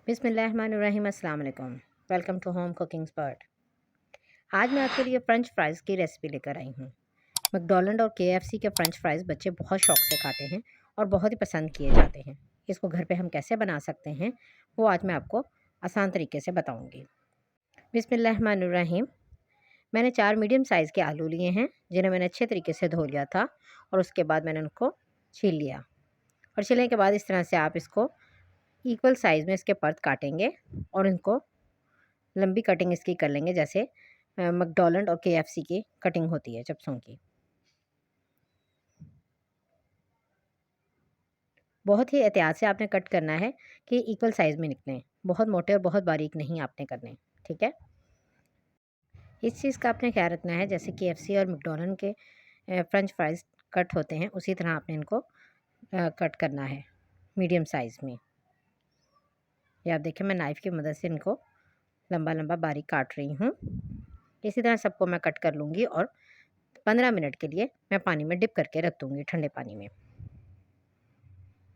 बिस्मिल्लाहिर्रहमानिर्रहीम, अस्सलाम वालेकुम। Welcome to home cooking spot. आज मैं आपके लिए फ़्रेंच फ्राइज़ की रेसिपी लेकर आई हूँ। मैकडॉनल्ड और केएफसी के फ़्रेंच फ्राइज़ बच्चे बहुत शौक से खाते हैं और बहुत ही पसंद किए जाते हैं। इसको घर पे हम कैसे बना सकते हैं, वो आज मैं आपको आसान तरीके से बताऊँगी। बिस्मिल्लाहिर्रहमानिर्रहीम। मैंने 4 मीडियम साइज़ के आलू लिए हैं, जिन्हें मैंने अच्छे तरीके से धो लिया था और उसके बाद मैंने उनको छील लिया। और छीलने के बाद इस तरह से आप इसको इक्वल साइज़ में इसके परत काटेंगे और इनको लंबी कटिंग इसकी कर लेंगे, जैसे मैकडॉनल्ड और केएफसी की कटिंग होती है चिप्सों की। बहुत ही एहतियात से आपने कट करना है कि इक्वल साइज़ में निकलें। बहुत मोटे और बहुत बारीक नहीं आपने करने, ठीक है? इस चीज़ का आपने ख्याल रखना है, जैसे केएफसी और मैकडॉनल्ड के फ्रेंच फ्राइज़ कट होते हैं, उसी तरह आपने इनको कट करना है मीडियम साइज़ में। ये आप देखिए, मैं नाइफ़ की मदद से इनको लंबा-लंबा बारीक काट रही हूँ। इसी तरह सबको मैं कट कर लूँगी और 15 मिनट के लिए मैं पानी में डिप करके रख दूँगी, ठंडे पानी में।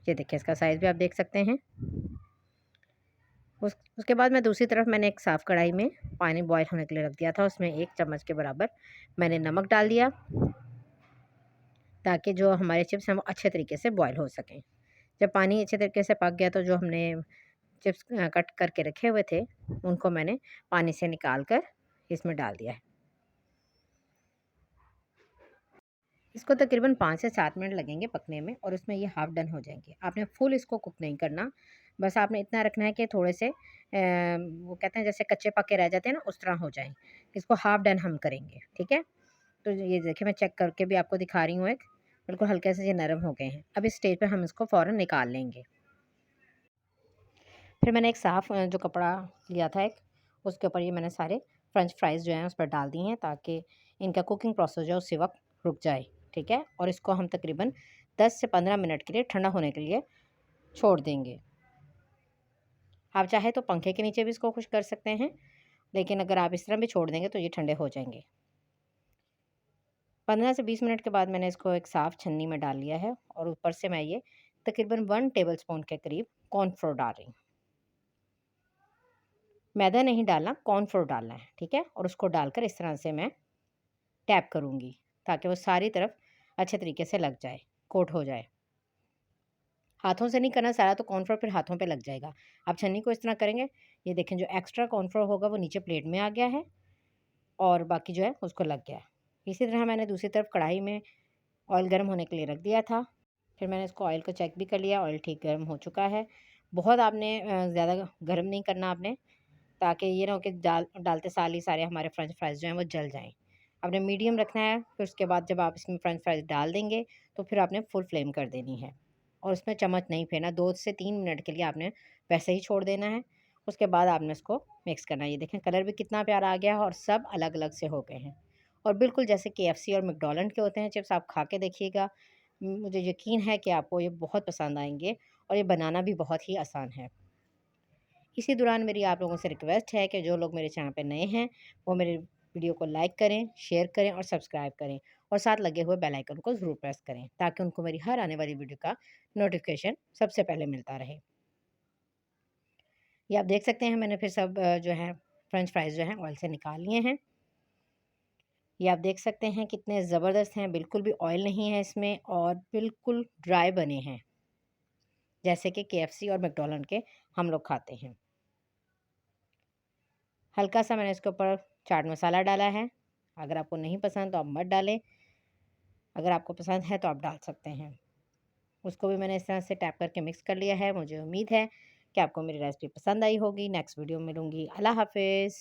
ये देखिए, इसका साइज़ भी आप देख सकते हैं। उसके बाद मैं दूसरी तरफ मैंने एक साफ़ कढ़ाई में पानी बॉयल होने के लिए रख दिया था। उसमें 1 चम्मच के बराबर मैंने नमक डाल दिया, ताकि जो हमारे चिप्स हैं वो अच्छे तरीके से बॉयल हो सकें। जब पानी अच्छे तरीके से पक गया, तो जो हमने चिप्स कट करके रखे हुए थे, उनको मैंने पानी से निकाल कर इसमें डाल दिया है। इसको तकरीबन 5 से 7 मिनट लगेंगे पकने में और उसमें ये हाफ़ डन हो जाएँगे। आपने फुल इसको कुक नहीं करना, बस आपने इतना रखना है कि थोड़े से वो कहते हैं जैसे कच्चे पके रह जाते हैं ना, उस तरह हो जाएँ। इसको हाफ़ डन हम करेंगे, ठीक है? तो ये देखिए, मैं चेक करके भी आपको दिखा रही हूँ एक, बिल्कुल हल्के से ये नरम हो गए हैं। अब इस स्टेज पे हम इसको फ़ौरन निकाल लेंगे। फिर मैंने एक साफ़ जो कपड़ा लिया था एक, उसके ऊपर ये मैंने सारे फ्रेंच फ्राइज़ जो हैं उस पर डाल दिए हैं, ताकि इनका कुकिंग प्रोसेस जो है उसी वक़्त रुक जाए, ठीक है? और इसको हम तकरीबन 10 से 15 मिनट के लिए ठंडा होने के लिए छोड़ देंगे। आप चाहे तो पंखे के नीचे भी इसको खुश कर सकते हैं, लेकिन अगर आप इस तरह भी छोड़ देंगे तो ये ठंडे हो जाएँगे। 15 से 20 मिनट के बाद मैंने इसको एक साफ़ छन्नी में डाल लिया है और ऊपर से मैं ये तकरीबन 1 टेबलस्पून के करीब कॉर्नफ्लोर डाल रही हूँ। मैदा नहीं डालना, कॉर्नफ्लोर डालना है, ठीक है? और उसको डालकर इस तरह से मैं टैप करूँगी, ताकि वो सारी तरफ अच्छे तरीके से लग जाए, कोट हो जाए। हाथों से नहीं करना सारा, तो कॉर्नफ्लोर फिर हाथों पे लग जाएगा। आप छन्नी को इस तरह करेंगे, ये देखें जो एक्स्ट्रा कॉर्नफ्लोर होगा वो नीचे प्लेट में आ गया है और बाकी जो है उसको लग गया है। इसी तरह मैंने दूसरी तरफ कढ़ाई में ऑयल गर्म होने के लिए रख दिया था। फिर मैंने इसको ऑयल को चेक भी कर लिया, ऑयल ठीक गर्म हो चुका है। बहुत आपने ज़्यादा गर्म नहीं करना आपने, ताकि ये ना हो कि डालते साल ही सारे हमारे फ्रेंच फ्राइज़ जो हैं वो जल जाएँ। आपने मीडियम रखना है, फिर उसके बाद जब आप इसमें फ्रेंच फ्राइज़ डाल देंगे, तो फिर आपने फुल फ्लेम कर देनी है और उसमें चम्मच नहीं फेरना। 2 से 3 मिनट के लिए आपने वैसे ही छोड़ देना है। उसके बाद आपने इसको मिक्स करना है। ये देखें, कलर भी कितना प्यारा आ गया है और सब अलग-अलग से हो गए हैं और बिल्कुल जैसे केएफसी और मैकडॉनल्ड के होते हैं चिप्स। आप खा के देखिएगा, मुझे यकीन है कि आपको ये बहुत पसंद आएँगे और ये बनाना भी बहुत ही आसान है। इसी दौरान मेरी आप लोगों से रिक्वेस्ट है कि जो लोग मेरे चैनल पे नए हैं, वो मेरे वीडियो को लाइक करें, शेयर करें और सब्सक्राइब करें और साथ लगे हुए बेल आइकन को ज़रूर प्रेस करें, ताकि उनको मेरी हर आने वाली वीडियो का नोटिफिकेशन सबसे पहले मिलता रहे। ये आप देख सकते हैं, मैंने फिर सब जो है फ्रेंच फ्राइज़ जो हैं ऑयल से निकाल लिए हैं। ये आप देख सकते हैं कितने ज़बरदस्त हैं, बिल्कुल भी ऑयल नहीं है इसमें और बिल्कुल ड्राई बने हैं, जैसे कि केएफसी और मैकडॉनल्ड के हम लोग खाते हैं। हल्का सा मैंने इसके ऊपर चाट मसाला डाला है। अगर आपको नहीं पसंद तो आप मत डालें, अगर आपको पसंद है तो आप डाल सकते हैं। उसको भी मैंने इस तरह से टैप करके मिक्स कर लिया है। मुझे उम्मीद है कि आपको मेरी रेसिपी पसंद आई होगी। नेक्स्ट वीडियो में मिलूँगी। अल्लाह हाफ़िज़।